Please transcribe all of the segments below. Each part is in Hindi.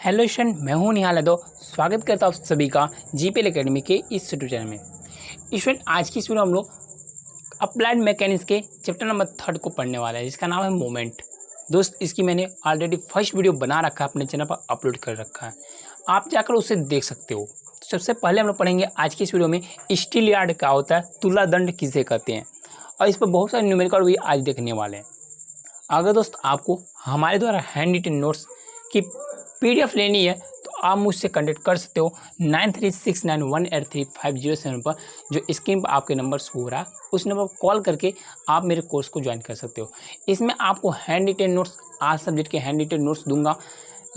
हेलो स्टूडेंट, मैं हूं निहाल यादव। स्वागत करता हूं आप सभी का जीपीएल एकेडमी के इस यूट्यूब चैनल में। स्टूडेंट, आज की इस वीडियो हम लोग अप्लाइड मैकेनिक्स के चैप्टर नंबर 3 को पढ़ने वाला है, जिसका नाम है मोमेंट। दोस्त, इसकी मैंने ऑलरेडी फर्स्ट वीडियो बना रखा है, अपने चैनल पर अपलोड कर रखा है, आप जाकर उसे देख सकते हो। तो सबसे पहले हम लोग पढ़ेंगे आज की इस वीडियो में स्टील यार्ड क्या होता है, तुला दंड किसे कहते हैं, और इस पर बहुत सारे न्यूमेरिकल भी आज देखने वाले हैं। अगर दोस्त आपको हमारे द्वारा हैंड रिटन नोट्स की PDF लेनी है तो आप मुझसे कॉन्टेक्ट कर सकते हो 9369183507 पर, जो स्क्रीन पर आपके नंबर शो हो रहा है। उस नंबर पर कॉल करके आप मेरे कोर्स को ज्वाइन कर सकते हो। इसमें आपको हैंड रिटन नोट्स, 8 सब्जेक्ट के हैंड रिटन नोट्स दूंगा,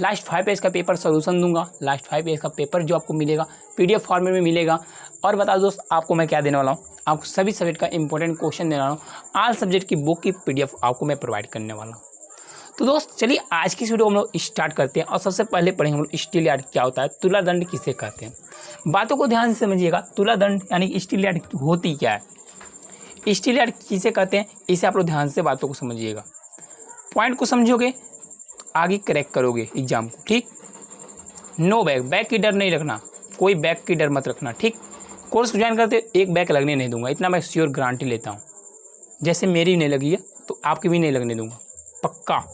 लास्ट 5 पेज का पेपर सोल्यूशन दूंगा, लास्ट 5 पेज का पेपर जो आपको मिलेगा PDF फॉर्मेट में मिलेगा। और बता दोस्त, आपको मैं क्या देने वाला हूँ, आपको सभी सब्जेक्ट का इंपॉर्टेंट क्वेश्चन देने वाला हूँ। ऑल सब्जेक्ट की बुक की PDF आपको मैं प्रोवाइड करने वाला हूँ। तो दोस्त चलिए आज की इस वीडियो हम लोग स्टार्ट करते हैं। और सबसे पहले पढ़ेंगे हम लोग स्टील यार्ड क्या होता है, तुला दंड किसे कहते हैं। बातों को ध्यान से समझिएगा। तुला दंड यानी कि स्टील यार्ड होती क्या है, स्टील यार्ड किसे कहते हैं, इसे आप लोग ध्यान से बातों को समझिएगा। पॉइंट को समझोगे आगे करेक्ट करोगे एग्जाम को, ठीक। नो बैक की डर नहीं रखना, कोई बैक की डर मत रखना, ठीक। कोर्स को ज्वाइन करते एक बैक लगने नहीं दूंगा, इतना मैं श्योर गारंटी लेता हूँ। जैसे मेरी नहीं लगी है तो आपकी भी नहीं लगने दूंगा, पक्का।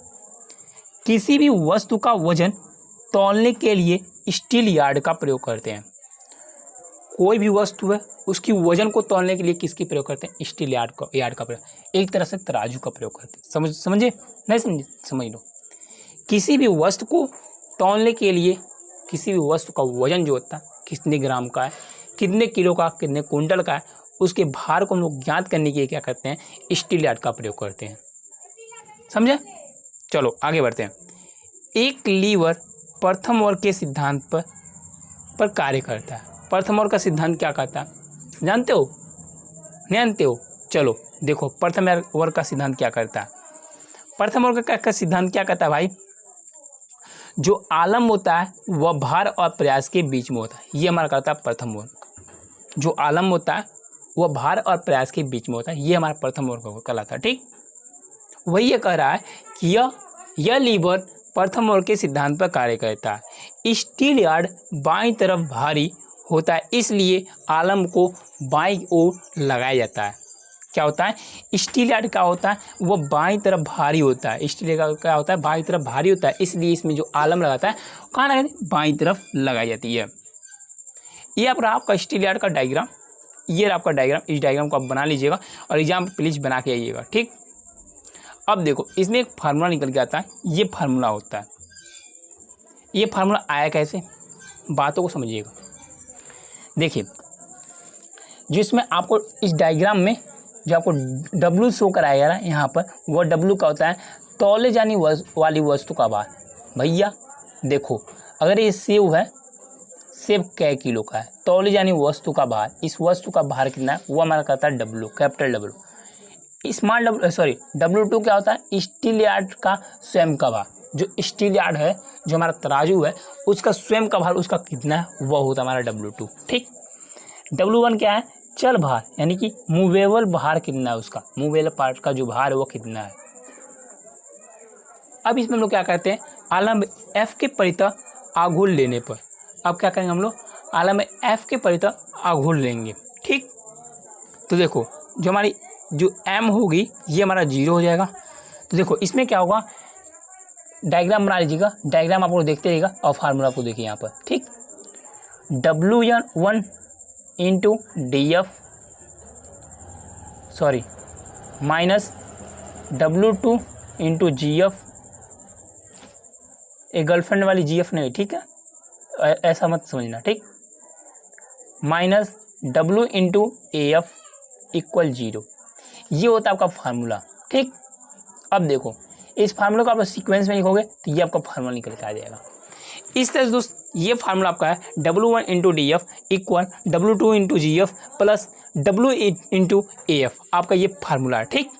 किसी भी वस्तु का वजन तौलने के लिए स्टील यार्ड का प्रयोग करते हैं। कोई भी वस्तु है उसकी वजन को तौलने के लिए किसकी प्रयोग करते हैं, स्टील यार्ड का प्रयोग, एक तरह से तराजू का प्रयोग करते हैं। समझे नहीं समझे, समझ लो। किसी भी वस्तु को तौलने के लिए, किसी भी वस्तु का वजन जो होता है, कितने ग्राम का है, कितने किलो का, कितने कुंटल का है, उसके भार को हम लोग ज्ञात करने के लिए क्या करते हैं, स्टील यार्ड का प्रयोग करते हैं। समझे? चलो आगे बढ़ते हैं। एक लीवर प्रथम वर्ग के सिद्धांत पर कार्य करता है। प्रथम वर्ग का सिद्धांत क्या कहता है, जानते हो नहीं जानते हो? चलो देखो, प्रथम वर्ग का सिद्धांत क्या करता है। प्रथम वर्ग का सिद्धांत क्या कहता है भाई, जो आलम होता है वह भार और प्रयास के बीच में होता है। ये हमारा कहता है प्रथम वर्ग। जो आलम होता है वह भार और प्रयास के बीच में होता है, ये हमारा प्रथम वर्ग कहलाता है, ठीक। वही ये कह रहा है कि यह लीवर प्रथम वर्ग के सिद्धांत पर कार्य करता है। स्टील यार्ड बाईं तरफ भारी होता है, इसलिए आलम को बाईं ओर लगाया जाता है। क्या होता है, स्टील यार्ड क्या होता है, वो बाईं तरफ भारी होता है। स्टील यार्ड क्या होता है, बाईं तरफ भारी होता है, इसलिए इसमें जो आलम लगाता है कहाँ लगाती है, बाईं तरफ लगाई जाती है। ये आपका स्टील यार्ड का डायग्राम, ये आपका डायग्राम, इस डायग्राम को आप बना लीजिएगा और एग्जाम प्लीज बना के आइएगा, ठीक। अब देखो, इसमें एक फार्मूला निकल के आता है, ये फार्मूला होता है। ये फार्मूला आया कैसे, बातों को समझिएगा। देखिए, जिसमें आपको इस डायग्राम में जो आपको W शो कराया ना यहाँ पर, वो W का होता है तौले जाने वाली वस्तु का भार। भैया देखो, अगर ये सेब है, सेब कै किलो का है, तौले जाने वस्तु का भार, इस वस्तु का भार कितना है, वो हमारा कहता है W, capital W। Small W2 क्या होता है, स्टील यार्ड का स्वयं का भार। जो स्टील यार्ड है, जो हमारा तराजू है, उसका स्वयं का भार उसका कितना है, वह होता है हमारा W2, ठीक। W1 क्या है, चल भार, यानी कि मूवेबल भार कितना है उसका, मूवेबल पार्ट का जो भार है वो कितना है। अब इसमें हम लोग क्या कहते हैं, आलम F के परितः आघूर्ण लेने पर, अब क्या करेंगे हम लोग, आलम F के परितः आघूर्ण लेंगे, ठीक। तो देखो, जो हमारी जो M होगी ये हमारा 0 हो जाएगा। तो देखो इसमें क्या होगा, डायग्राम बना लीजिएगा, डायग्राम आप लोग देखते रहिएगा और फार्मूला को देखिए यहाँ पर, ठीक। W1 into DF minus W2 into GF, एक गर्लफ्रेंड वाली GF नहीं, ठीक है, ऐसा मत समझना, ठीक। Minus W into AF equal 0, ये होता है आपका फार्मूला, ठीक। अब देखो, इस फार्मूला को आप सीक्वेंस में लिखोगे तो ये आपका फार्मूला निकल के आ जाएगा। इस तरह से दोस्त ये फार्मूला आपका है W1 into DF equal W2 into GF plus W into AF, आपका ये फार्मूला है, ठीक।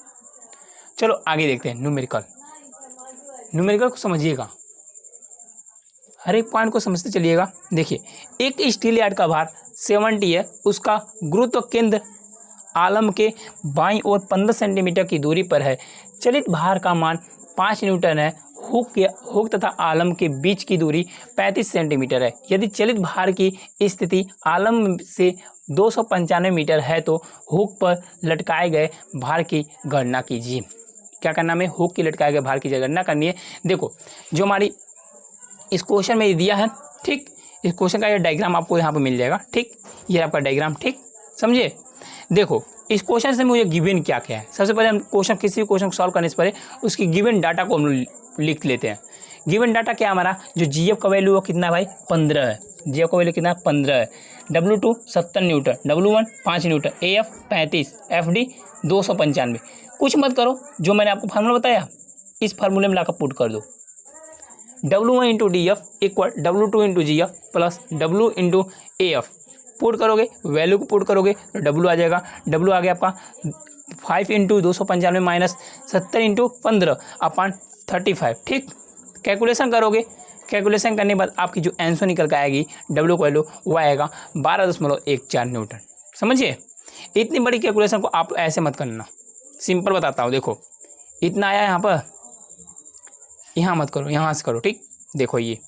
चलो आगे देखते हैं न्यूमेरिकल को समझिएगा, हर एक पॉइंट को समझते चलिएगा। देखिए, एक स्टील यार्ड का भार 70 है, उसका गुरुत्व केंद्र आलम के बाईं ओर 15 सेंटीमीटर की दूरी पर है। चलित भार का मान 5 न्यूटन है। हुक तथा आलम के बीच की दूरी 35 सेंटीमीटर है। यदि चलित भार की स्थिति आलम से 295 मीटर है तो हुक पर लटकाए गए भार की गणना कीजिए। क्या करना है, हुक की लटकाए गए भार की गणना करनी है। देखो जो हमारी इस क्वेश्चन में दिया है, ठीक, इस क्वेश्चन का ये डायग्राम आपको यहाँ पे मिल जाएगा, ठीक, ये आपका डायग्राम, ठीक, समझे। देखो इस क्वेश्चन से मुझे गिवन क्या क्या है। सबसे पहले हम क्वेश्चन, किसी भी क्वेश्चन को सॉल्व करने से पहले उसकी गिवन डाटा को हम लिख लेते हैं। गिवन डाटा क्या हमारा, जो जीएफ का वैल्यू वो कितना है भाई, 15 है। जीएफ का वैल्यू कितना है, 15 है। W2 70 Newton, W1 5 Newton, AF 35, FD 295। कुछ मत करो, जो मैंने आपको फार्मूला बताया इस फार्मूले में लाकर पुट कर दो। W1 into DF equal W2 into GF plus W into AF। Put करोगे, वैल्यू को पुट करोगे तो W आ जाएगा। W आ गया आपका 5 इंटू 295 माइनस 70 इंटू 15 अपॉन 35, ठीक। कैलकुलेशन करोगे, कैलकुलेशन करने के बाद आपकी जो आंसर निकल कर आएगी W को वैल्यू वो आएगा 12.14 न्यूटन। समझिए, इतनी बड़ी कैलकुलेशन को आप ऐसे मत करना, सिंपल बताता हूँ। देखो इतना आया यहाँ पर, यहाँ मत करो, यहाँ से करो, ठीक। देखो ये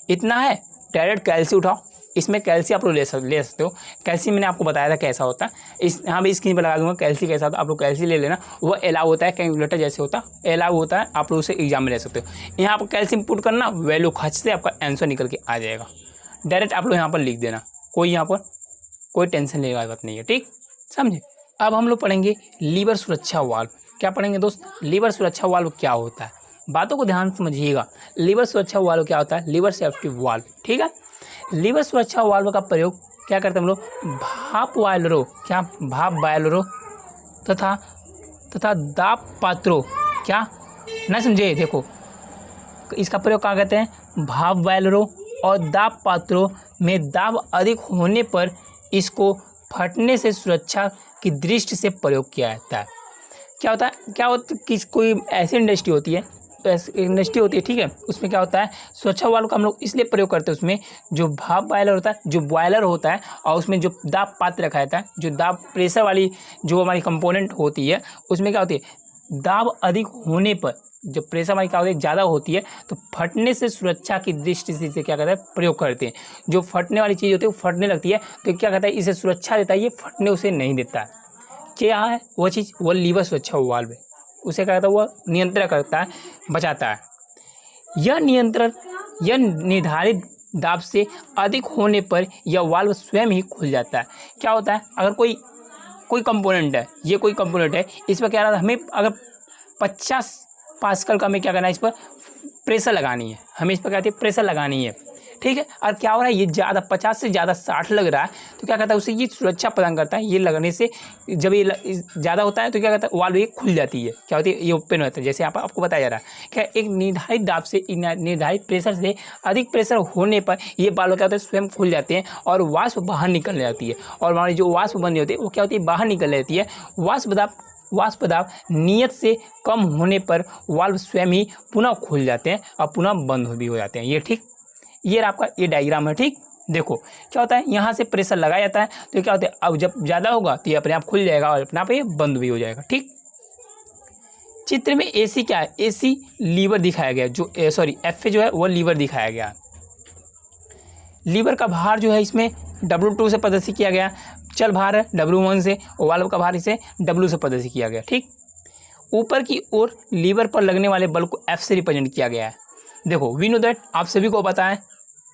इतना है, डायरेक्ट कैल्सी उठाओ, इसमें कैल्सी आप लोग ले सकते हो। कैल्सी मैंने आपको बताया था कैसा होता है, इस यहाँ भी स्क्रीन पर लगा दूंगा कैल्सी कैसा होता है। आप लोग कैल्सी ले लेना, वो अलाउ होता है, कैलकुलेटर जैसे होता है, अलाउ होता है, आप लोग उसे एग्जाम में ले सकते हो। यहाँ पर कैल्सी पुट करना, वैल्यू खर्च से आपका आंसर निकल के आ जाएगा। डायरेक्ट आप लोग यहाँ पर लिख देना, कोई यहाँ पर कोई टेंशन लेने वाली बात नहीं है, ठीक, समझे। अब हम लोग पढ़ेंगे लीवर सुरक्षा वाल्व। क्या पढ़ेंगे दोस्त, लीवर सुरक्षा वाल्व क्या होता है, बातों को ध्यान से समझिएगा। लीवर सुरक्षा वाल्व क्या होता है, लीवर सेफ्टी वाल्व, ठीक है। लीवर सुरक्षा वाल्व का प्रयोग क्या करते हैं हम लोग, भाप बॉयलरों, क्या भाप बॉयलरों तथा दाब पात्रों, क्या ना समझे। देखो इसका प्रयोग क्या कहते हैं, भाप बॉयलरों और दाब पात्रों में दाब अधिक होने पर इसको फटने से सुरक्षा की दृष्टि से प्रयोग किया जाता है। क्या होता है कि कोई ऐसी इंडस्ट्री होती है, ठीक है, उसमें क्या होता है, सुरक्षा वाल्व का हम लोग इसलिए प्रयोग करते हैं। उसमें जो भाप बॉयलर होता है, जो बॉयलर होता है, और उसमें जो दाब पात्र रखा जाता है, जो दाब प्रेशर वाली जो हमारी कंपोनेंट होती है, उसमें क्या होती है, दाब अधिक होने पर जब प्रेशर हमारी क्या होती है, ज़्यादा होती है, तो फटने से सुरक्षा की दृष्टि से क्या करते हैं, प्रयोग करते हैं। जो फटने वाली चीज़ होती है वो फटने लगती है, तो क्या कहता है, इसे सुरक्षा देता है, ये फटने उसे नहीं देता है। क्या है वो चीज़, वो लीवर सुरक्षा वाल्व है, उसे क्या कहता है, वो नियंत्रण करता है, बचाता है। यह नियंत्रण, यह निर्धारित दाब से अधिक होने पर यह वाल्व स्वयं ही खुल जाता है। क्या होता है, अगर कोई कंपोनेंट है, ये कोई कंपोनेंट है, इस पर क्या रहता है, हमें अगर 50 पास्कल का हमें क्या करना है, इस पर प्रेशर लगानी है, हमें इस पर क्या कहते हैं, प्रेशर लगानी है, ठीक है। और क्या हो रहा है, ये ज़्यादा 50 से ज़्यादा 60 लग रहा है, तो क्या कहता है, उसे ये सुरक्षा प्रदान करता है। ये लगने से जब ये ज़्यादा होता है तो क्या कहता है, वाल्व ये खुल जाती है, क्या होती है, ये ओपन होता है। जैसे आपको बताया जा रहा है, क्या एक निर्धारित दाब से, निर्धारित प्रेशर से अधिक प्रेशर होने पर ये वाल्व क्या होता है, स्वयं खुल जाते हैं और वाष्प बाहर निकल जाती है। और हमारी जो वाष्प बनी होती है वो क्या होती है, बाहर निकल जाती है। वाष्प दाब नियत से कम होने पर वाल्व स्वयं ही पुनः खुल जाते हैं और पुनः बंद भी हो जाते हैं। ये ठीक, ये आपका ये डायग्राम है, ठीक। देखो क्या होता है, यहाँ से प्रेशर लगाया जाता है, तो क्या होता है, अब जब ज़्यादा होगा तो ये अपने आप खुल जाएगा और अपने आप ये बंद भी हो जाएगा, ठीक। चित्र में AC क्या है, AC लीवर दिखाया गया, जो FA जो है वो लीवर दिखाया गया। लीवर का भार जो है इसमें W2 से प्रदर्शित किया गया, चल भार है W1 से, और वाल्व का भार इसे W से प्रदर्शित किया गया, ठीक। ऊपर की ओर लीवर पर लगने वाले बल को F से रिप्रेजेंट किया गया है। देखो वी नो दैट, आप सभी को पता है,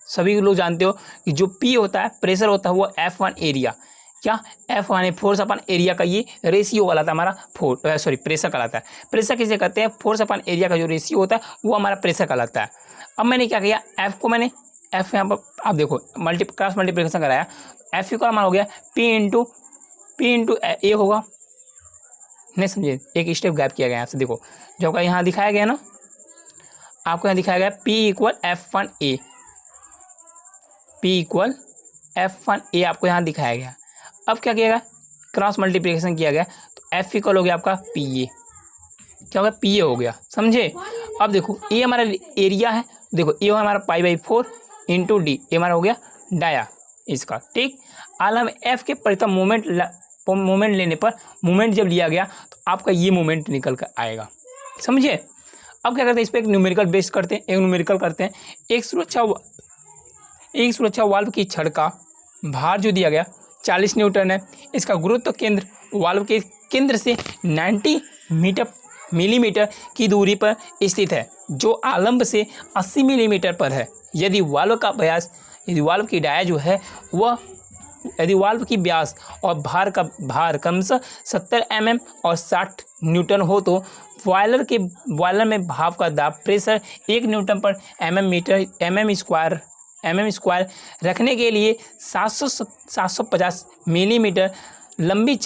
सभी लोग जानते हो कि जो P होता है, प्रेशर होता है, वो F1 एरिया, क्या F1 है, फोर्स अपन एरिया का ये रेशियो कहलाता है हमारा, प्रेशर कहलाता है। प्रेशर किसे कहते हैं, फोर्स अपन एरिया का जो रेशियो होता है वो हमारा प्रेशर कहलाता है। अब मैंने क्या किया, F को मैंने F यहाँ पर आप देखो क्रॉस मल्टीप्लिकेशन कराया, F का मान हो गया P इंटू A होगा, नहीं समझे, एक स्टेप गैप किया गया यहाँ से। देखो जो आपका यहाँ दिखाया गया ना, आपको यहाँ दिखाया गया P equal F1A, P equal F1A आपको यहाँ दिखाया गया। अब क्या किया गया, क्रॉस मल्टीप्लिकेशन किया गया, तो F इक्वल हो गया आपका PA, क्या होगा, PA हो गया, समझे। अब देखो A हमारा एरिया है, देखो A हमारा π/4 इंटू D, ये हमारा हो गया डाया इसका, ठीक। आलम F के प्रथम मोमेंट लेने पर, मोमेंट जब लिया गया तो आपका ये मोमेंट निकल कर आएगा, समझे। अब क्या करते हैं, इस पर एक न्यूमेरिकल बेस करते हैं, एक न्यूमेरिकल करते हैं। एक सुरक्षा वाल्व की छड़ का भार जो दिया गया 40 न्यूटन है। इसका गुरुत्व केंद्र वाल्व के केंद्र से 90 मिलीमीटर की दूरी पर स्थित है, जो आलंब से 80 मिलीमीटर पर है। यदि वाल्व की व्यास और भार क्रमशः 70 mm और 60 न्यूटन हो तो बॉयलर में भाप का दाब प्रेशर 1 न्यूटन पर mm स्क्वायर रखने के लिए 750 मिलीमीटर लंबी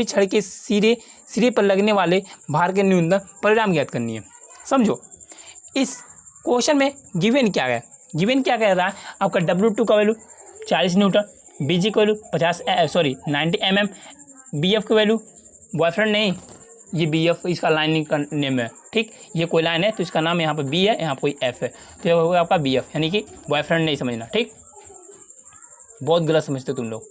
छड़ के सिरे पर लगने वाले भार के न्यूनतम परिणाम ज्ञात करनी है। समझो, इस क्वेश्चन में गिवन क्या है, कह रहा है आपका W2 का वैल्यू 40 न्यूटन, BG का वैल्यू 90 mm, BF की वैल्यू बॉयफ्रेंड नहीं, ये BF इसका लाइनिंग का नेम है, ठीक। ये कोई लाइन है तो इसका नाम यहाँ पर B है, यहाँ कोई F है, तो ये होगा आपका BF, यानी कि बॉयफ्रेंड नहीं समझना, ठीक। बहुत गलत समझते तुम लोग।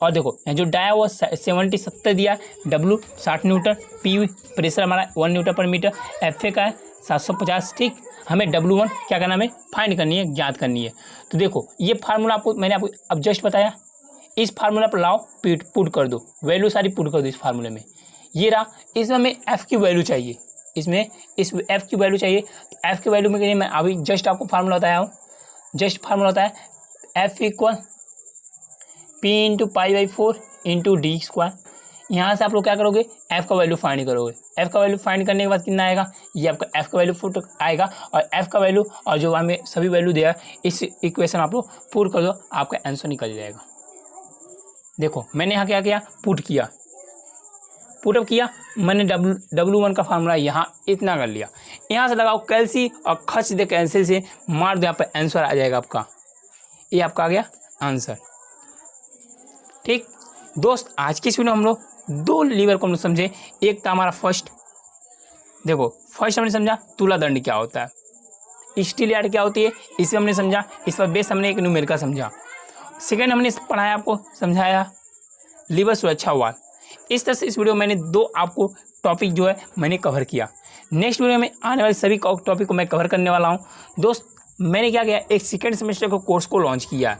और देखो यहाँ जो डाया वो 70 दिया, W 60 न्यूटन, P प्रेशर हमारा 1 न्यूटन पर मीटर, FA का है 750, ठीक। हमें W1 क्या करना है, फाइंड करनी है, ज्ञात करनी है। तो देखो ये फार्मूला मैंने आपको अब जस्ट बताया, इस फार्मूला पर लाओ, पुट कर दो, वैल्यू सारी पुट कर दो इस फार्मूले में। ये रहा, इसमें हमें F की वैल्यू चाहिए, इस F की वैल्यू चाहिए। तो F की वैल्यू में के लिए मैं अभी जस्ट आपको फार्मूला बताया हूँ, होता है F equal P into pi by 4 into D square. यहाँ से आप लोग क्या करोगे, F का वैल्यू फाइंड करोगे। F का वैल्यू फाइंड करने के बाद कितना आएगा, ये आपका F का वैल्यू पुट आएगा, और F का वैल्यू और जो हमें सभी वैल्यू दिया इस इक्वेशन आप लोग पुट कर दो, आपका आंसर निकल जाएगा। देखो मैंने यहाँ क्या किया, पुटअप किया, मैंने W1 का फार्मूला यहाँ इतना कर लिया। यहाँ से लगाओ कैल्सी और खर्च दे कैंसिल से मार दो, यहाँ पर आंसर आ जाएगा आपका, ये आपका आ गया आंसर, ठीक। दोस्त आज की इस वीडियो में हम लोग 2 लीवर को हम लोग समझे। एक था हमारा फर्स्ट हमने समझा तुला दंड क्या होता है, स्टील यार्ड क्या होती है, इसे हमने समझा, इस पर बेस हमने एक न्यूमेरिकल समझा। सेकेंड हमने पढ़ाया, आपको समझाया लीवर सुरक्षा वाल्व। इस तरह से इस वीडियो में मैंने 2 आपको टॉपिक जो है मैंने कवर किया। नेक्स्ट वीडियो में आने वाले सभी टॉपिक को मैं कवर करने वाला हूँ। दोस्त मैंने क्या किया, एक सेकेंड सेमेस्टर को कोर्स को लॉन्च किया है।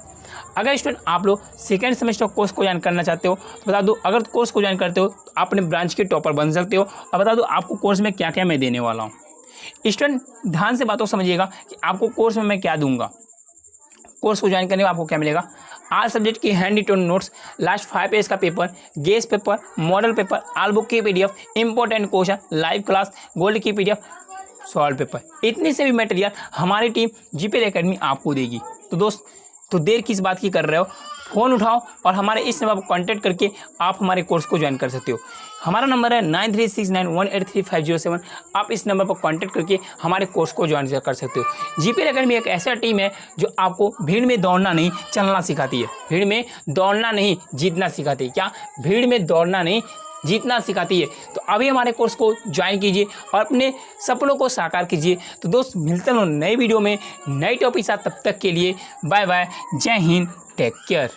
अगर स्टूडेंट आप लोग सेकेंड सेमेस्टर कोर्स को ज्वाइन करना चाहते हो तो बता दो, अगर कोर्स को ज्वाइन करते हो तो आप अपने ब्रांच के टॉपर बन सकते हो। और बता दो आपको कोर्स में क्या क्या मैं देने वाला हूँ। स्टूडेंट ध्यान से बातों समझिएगा कि आपको कोर्स में मैं क्या दूंगा। कोर्स को ज्वाइन करने में आपको क्या मिलेगा, आल सब्जेक्ट की handwritten notes, last 5 page का paper, guess paper, model paper, all book की PDF, important question, live class, gold की PDF, सॉल्व पेपर, इतनी से भी मटेरियल हमारी टीम GPL एकेडमी आपको देगी। तो दोस्त तो देर किस बात की कर रहे हो, फ़ोन उठाओ और हमारे इस नंबर पर कॉन्टैक्ट करके आप हमारे कोर्स को ज्वाइन कर सकते हो। हमारा नंबर है 9369183507। आप इस नंबर पर कांटेक्ट करके हमारे कोर्स को ज्वाइन कर सकते हो। GPL एकेडमी एक ऐसा टीम है जो आपको भीड़ में दौड़ना नहीं चलना सिखाती है, भीड़ में दौड़ना नहीं जीतना सिखाती है। क्या, भीड़ में दौड़ना नहीं जीतना सिखाती है। तो अभी हमारे कोर्स को ज्वाइन कीजिए और अपने सपनों को साकार कीजिए। तो दोस्त मिलते हैं नई वीडियो में नई टॉपिक साथ, तब तक के लिए बाय बाय, जय हिंद, टेक केयर।